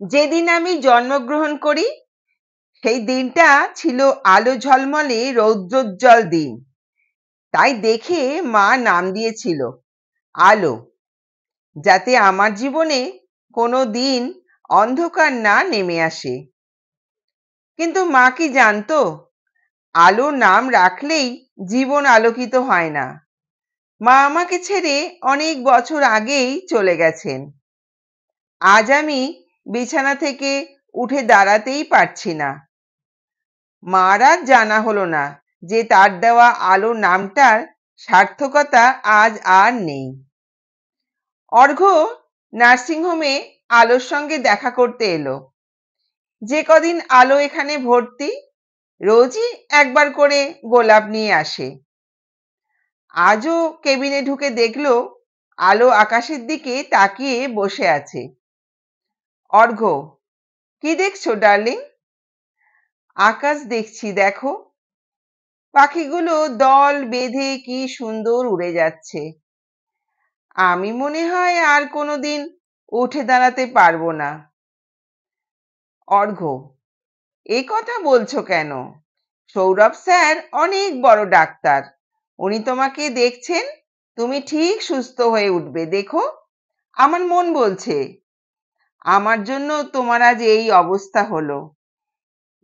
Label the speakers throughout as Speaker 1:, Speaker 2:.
Speaker 1: যেদিন আমি জন্মগ্রহণ করি সেই দিনটা ছিল আলো ঝলমলে রৌদ্রোজ্জ্বল দিন। তাই দেখে মা নাম দিয়েছিল আলো, যাতে আমার জীবনে কোনো দিন অন্ধকার না নেমে আসে। কিন্তু মা কি জানতো, আলো নাম রাখলেই জীবন আলোকিত হয় না। মা আমাকে ছেড়ে অনেক বছর আগেই চলে গেছেন। আজ আমি বিছানা থেকে উঠে দাঁড়াতেই পারছি না। মার আজ জানা হলো না যে তার দেওয়া আলো নামটার সার্থকতা আজ আর নেই। অর্ঘ্য নার্সিংহোমে আলোর সঙ্গে দেখা করতে এলো। যে কদিন আলো এখানে ভর্তি, রোজই একবার করে গোলাপ নিয়ে আসে। আজও কেবিনে ঢুকে দেখলো আলো আকাশের দিকে তাকিয়ে বসে আছে। অর্ঘ্য, কি দেখছো ডার্লিং? আকাশ দেখছি, দেখো পাখিগুলো দল বেঁধে কি সুন্দর উড়ে যাচ্ছে। আমি মনে হয় আর কোনোদিন উঠে দাঁড়াতে পারবো না। অর্ঘ্য, এই কথা বলছো কেন? সৌরভ স্যার অনেক বড় ডাক্তার, উনি তোমাকে দেখছেন, তুমি ঠিক সুস্থ হয়ে উঠবে, দেখো। আমার মন বলছে। আমার জন্য তোমার আজ এই অবস্থা হলো।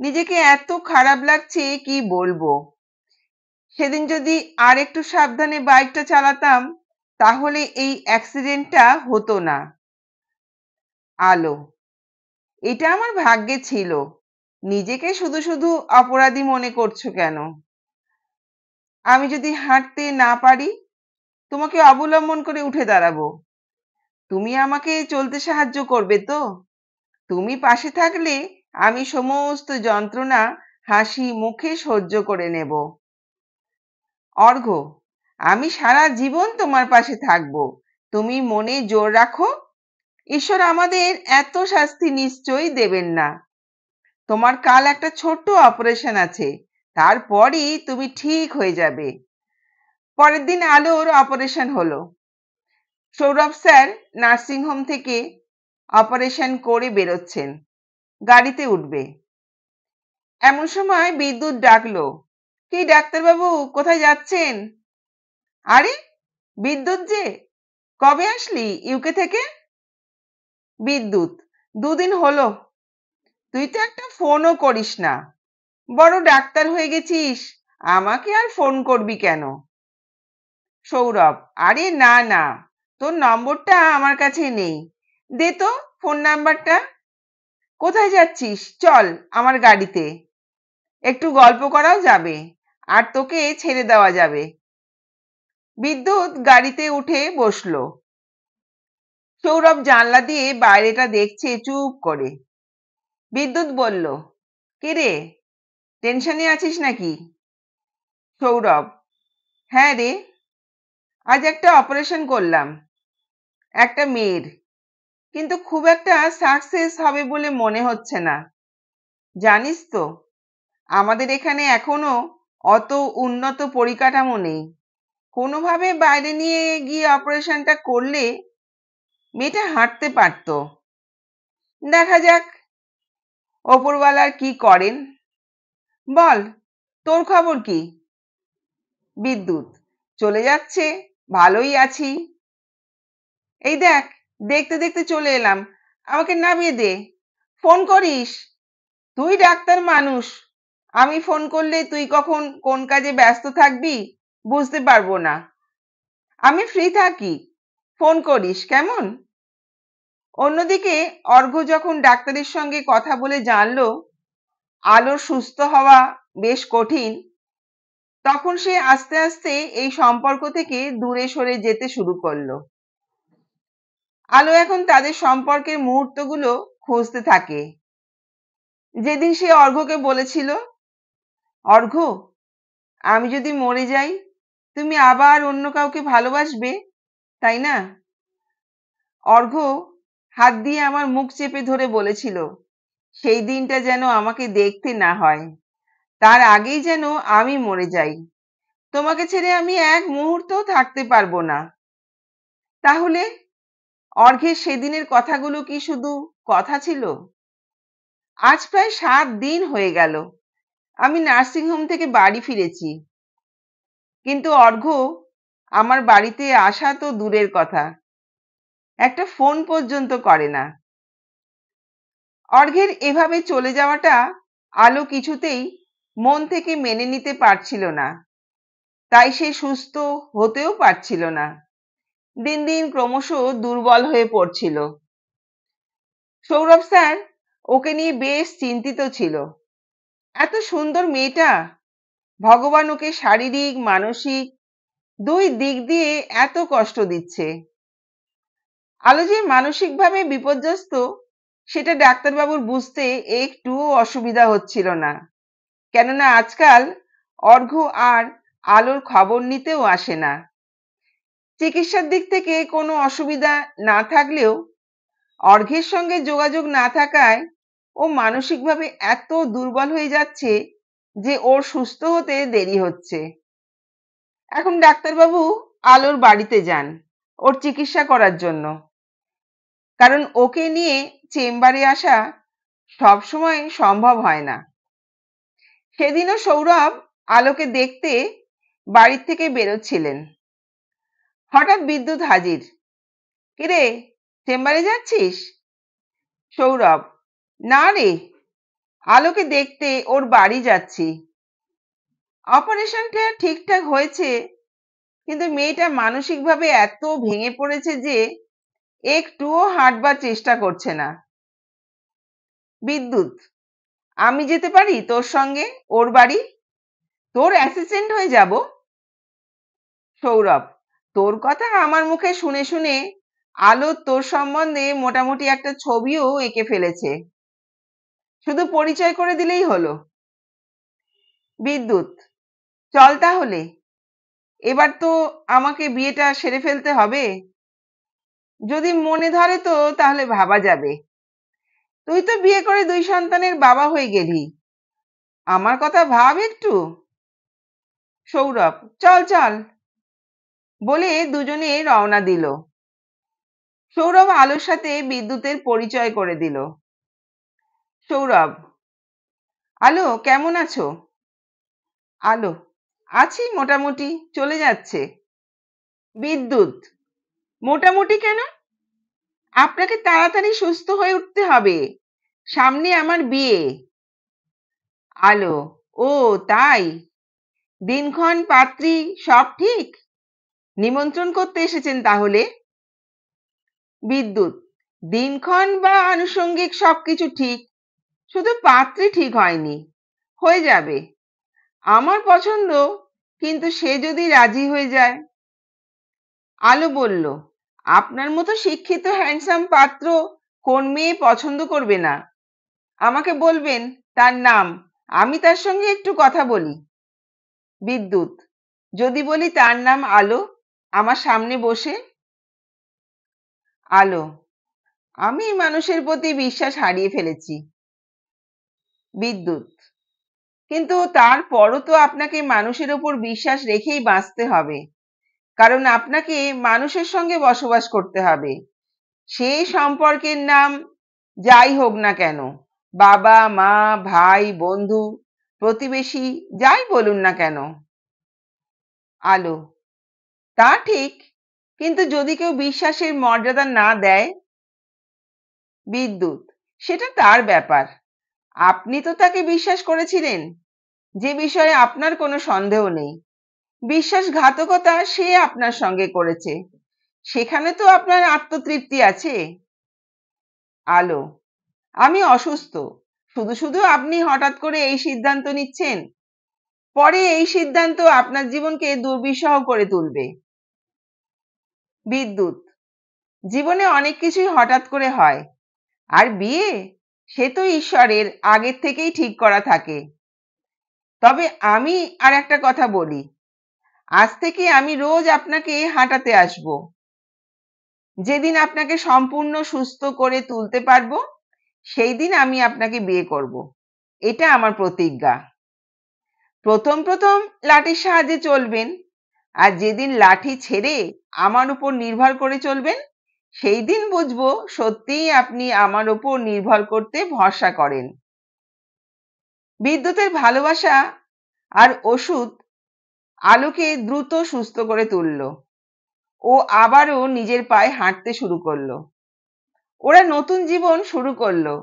Speaker 1: নিজেকে এত খারাপ লাগছে কি বলবো। সেদিন যদি আর একটু সাবধানে বাইকটা চালাতাম তাহলে এই অ্যাক্সিডেন্টটা হতো না। আলো, এটা আমার ভাগ্যে ছিল। নিজেকে শুধু শুধু অপরাধী মনে করছো কেন? আমি যদি হাঁটতে না পারি, তোমাকে অবলম্বন করে উঠে দাঁড়াবো। তুমি আমাকে চলতে সাহায্য করবে তো? তুমি পাশে থাকলে আমি সমস্ত যন্ত্রণা হাসি মুখে সহ্য করে নেব। অর্ঘ্য, আমি সারা জীবন তোমার পাশে থাকবো। তুমি মনে জোর রাখো, ঈশ্বর আমাদের এত শাস্তি নিশ্চয়ই দেবেন না। তোমার কাল একটা ছোট্ট অপারেশন আছে, তারপরই তুমি ঠিক হয়ে যাবে। পরের দিন আলোর অপারেশন হলো। সৌরভ স্যার নার্সিংহোম থেকে অপারেশন করে বেরোচ্ছেন, গাড়িতে উঠবে। এমন সময় বিদ্যুৎ ডাকলো, কি ডাক্তারবাবু, কোথায় যাচ্ছেন? আরে বিদ্যুৎ যে, কবে আসলি ইউকে থেকে? বিদ্যুৎ, দুদিন হলো। তুই তো একটা ফোনও করিস না। বড় ডাক্তার হয়ে গেছিস, আমাকে আর ফোন করবি কেন? সৌরভ, আরে না না, তোর নম্বরটা আমার কাছে নেই, দে তো ফোন নাম্বারটা। কোথায় যাচ্ছিস? চল আমার গাড়িতে, একটু গল্প করাও যাবে আর তোকে ছেড়ে দেওয়া যাবে। বিদ্যুৎ গাড়িতে উঠে বসলো। সৌরভ জানলা দিয়ে বাইরেটা দেখছে চুপ করে। বিদ্যুৎ বলল, কি রে, টেনশনে আছিস নাকি? সৌরভ, হ্যাঁ রে, আজ একটা অপারেশন করলাম একটা মেয়ের, কিন্তু খুব একটা সাকসেস হবে বলে মনে হচ্ছে না। জানিস তো, আমাদের এখানে এখনো অত উন্নত পরিকাঠামো নেই। কোনোভাবে বাইরে নিয়ে গিয়ে অপারেশনটা করলে মেয়েটা হাঁটতে পারতো। দেখা যাক ওপরওয়ালার কি করেন। বল, তোর খবর কি? বিদ্যুৎ, চলে যাচ্ছে, ভালোই আছি। এই দেখ, দেখতে দেখতে চলে এলাম, আমাকে নামিয়ে দে। ফোন করিস? তুই ডাক্তার মানুষ, আমি ফোন করলে তুই কখন কোন কাজে ব্যস্ত থাকবি বুঝতে পারবো না। আমি ফ্রি থাকি, ফোন করিস কেমন? অন্যদিকে অর্ঘ্য যখন ডাক্তারের সঙ্গে কথা বলে জানলো আলোর সুস্থ হওয়া বেশ কঠিন, তখন সে আস্তে আস্তে এই সম্পর্ক থেকে দূরে সরে যেতে শুরু করলো। আলো এখন তাদের সম্পর্কের মুহূর্তগুলো খুঁজতে থাকে। যেদিন সে অর্ঘ্যকে বলেছিল, অর্ঘ্য, আমি যদি মরে যাই তুমি আবার অন্য কাউকে ভালোবাসবে, তাই না? অর্ঘ্য হাত দিয়ে আমার মুখ চেপে ধরে বলেছিল, সেই দিনটা যেন আমাকে দেখতে না হয়, তার আগেই যেন আমি মরে যাই। তোমাকে ছেড়ে আমি এক মুহূর্তও থাকতে পারবো না। তাহলে অর্ঘ্যের সেদিনের কথাগুলো কি শুধু কথা ছিল? আজ প্রায় 7 দিন হয়ে গেল আমি নার্সিং হোম থেকে বাড়ি ফিরেছি, কিন্তু অর্ঘ্য আমার বাড়িতে আসা তো দূরের কথা, একটা ফোন পর্যন্ত করে না। অর্ঘ্যের এভাবে চলে যাওয়াটা আলো কিছুতেই মন থেকে মেনে নিতে পারছিল না, তাই সে সুস্থ হতেও পারছিল না। দিন দিন ক্রমশ দুর্বল হয়ে পড়ছিল। সৌরভ স্যার ওকে নিয়ে বেশ চিন্তিত ছিল। এত সুন্দর মেয়েটা, ভগবান ওকে শারীরিক মানসিক দুই দিক দিয়ে এত কষ্ট দিচ্ছে। আলো যে মানসিকভাবে বিপর্যস্ত সেটা ডাক্তারবাবুর বুঝতে একটুও অসুবিধা হচ্ছিল না, কেননা আজকাল অর্ঘ্য আর আলোর খবর নিতেও আসে না। চিকিৎসার দিক থেকে কোনো অসুবিধা না থাকলেও অর্ঘ্যের সঙ্গে যোগাযোগ না থাকায় ও মানসিকভাবে এত দুর্বল হয়ে যাচ্ছে যে ওর সুস্থ হতে দেরি হচ্ছে। এখন ডাক্তারবাবু আলোর বাড়িতে যান ওর চিকিৎসা করার জন্য, কারণ ওকে নিয়ে চেম্বারে আসা সব সময় সম্ভব হয় না। সেদিনও সৌরভ আলোকে দেখতে বাড়ি থেকে বেরোচ্ছিলেন, হঠাৎ বিদ্যুৎ হাজির। কিরে, চেম্বারে যাচ্ছিস? সৌরভ: না রে, আলোকে দেখতে ওর বাড়ি যাচ্ছি। অপারেশনটা ঠিকঠাক হয়েছে, কিন্তু মেয়েটা মানসিকভাবে এত ভেঙে পড়েছে যে একটুও হাঁটবার চেষ্টা করছে না। বিদ্যুৎ: আমি যেতে পারি তোর সঙ্গে ওর বাড়ি, তোর অ্যাসিস্ট্যান্ট হয়ে যাব। সৌরভ: তোর কথা আমার মুখে শুনে শুনে আলো তোর সম্বন্ধে মোটামুটি একটা ছবিও এঁকে ফেলেছে, শুধু পরিচয় করে দিলেই হলো। বিদ্যুৎ: চল তাহলে, এবার তো আমাকে বিয়েটা সেরে ফেলতে হবে। যদি মনে ধরে তো তাহলে ভাবা যাবে। তুই তো বিয়ে করে 2 সন্তানের বাবা হয়ে গেলি, আমার কথা ভাব একটু। সৌরভ: চল চল, বলে দুজনে রওনা দিল। সৌরভ আলোর সাথে বিদ্যুতের পরিচয় করে দিল। সৌরভ: আলো, কেমন আছো? আলো: আছি মোটামুটি, চলে যাচ্ছে। বিদ্যুৎ: মোটামুটি কেন? আপনাকে তাড়াতাড়ি সুস্থ হয়ে উঠতে হবে, সামনে আমার বিয়ে। আলো: ও তাই, দিনক্ষণ পাত্রী সব ঠিক? নিমন্ত্রণ করতে এসেছেন তাহলে? বিদ্যুৎ: দিনক্ষণ বা আনুষঙ্গিক সবকিছু ঠিক, শুধু পাত্রী ঠিক হয়নি, হয়ে যাবে। আমার পছন্দ, কিন্তু সে যদি রাজি হয়ে যায়। আলো বলল: আপনার মতো শিক্ষিত হ্যান্ডসাম পাত্র কোন মেয়ে পছন্দ করবে না? আমাকে বলবেন তার নাম, আমি তার সঙ্গে একটু কথা বলি। বিদ্যুৎ: যদি বলি তার নাম আলো, আমার সামনে বসে? আলো: আমি মানুষের প্রতি বিশ্বাস হারিয়ে ফেলেছি। বিদ্যুৎ: কিন্তু তারপরও তো আপনাকে মানুষের উপর বিশ্বাস রেখেই বাঁচতে হবে, কারণ আপনাকে মানুষের সঙ্গে বসবাস করতে হবে। সেই সম্পর্কের নাম যাই হোক না কেন, বাবা মা ভাই বন্ধু প্রতিবেশী যাই বলুন না কেন। আলো: তা ঠিক, কিন্তু যদি কেউ বিশ্বাসের মর্যাদা না দেয়? বিদ্যুৎ: সেটা তার ব্যাপার, আপনি তো তাকে বিশ্বাস করেছিলেন, যে বিষয়ে আপনার কোনো সন্দেহ নেই। বিশ্বাসঘাতকতা সে আপনার সঙ্গে করেছে, সেখানে তো আপনার আত্মতৃপ্তি আছে। আলো: আমি অসুস্থ, শুধু শুধু আপনি হঠাৎ করে এই সিদ্ধান্ত নিচ্ছেন, পরে এই সিদ্ধান্ত আপনার জীবনকে দুর্বিষহ করে তুলবে। বিদ্যুৎ: জীবনে অনেক কিছুই হঠাৎ করে হয়, আর বিয়ে, সে তো ঈশ্বরের আগের থেকেই ঠিক করা থাকে। তবে আমি আর একটা কথা বলি, আজ থেকে আমি রোজ আপনাকে হাঁটাতে আসব। যেদিন আপনাকে সম্পূর্ণ সুস্থ করে তুলতে পারবো, সেই দিন আমি আপনাকে বিয়ে করব। এটা আমার প্রতিজ্ঞা। প্রথম প্রথম লাঠির সাহায্যে চলবেন, আর যেদিন লাঠি ছেড়ে আমার উপর নির্ভর করে চলবেন, সেই দিন বুঝবো সত্যিই আপনি আমার উপর নির্ভর করতে ভরসা করেন। বিদ্যুতের ভালোবাসা আর ওষুধ আলোকে দ্রুত সুস্থ করে তুললো। ও আবারও নিজের পায়ে হাঁটতে শুরু করলো। ওরা নতুন জীবন শুরু করলো,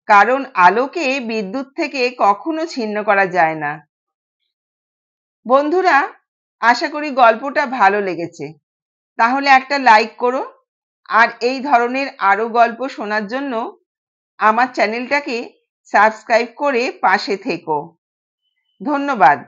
Speaker 1: কারণ আলোকে বিদ্যুৎ থেকে কখনো ছিন্ন করা যায় না। বন্ধুরা, আশা করি গল্পটা ভালো লেগেছে। তাহলে একটা লাইক করো, আর এই ধরনের আরো গল্প শোনার জন্য আমার চ্যানেলটাকে সাবস্ক্রাইব করে পাশে থেকো। ধন্যবাদ।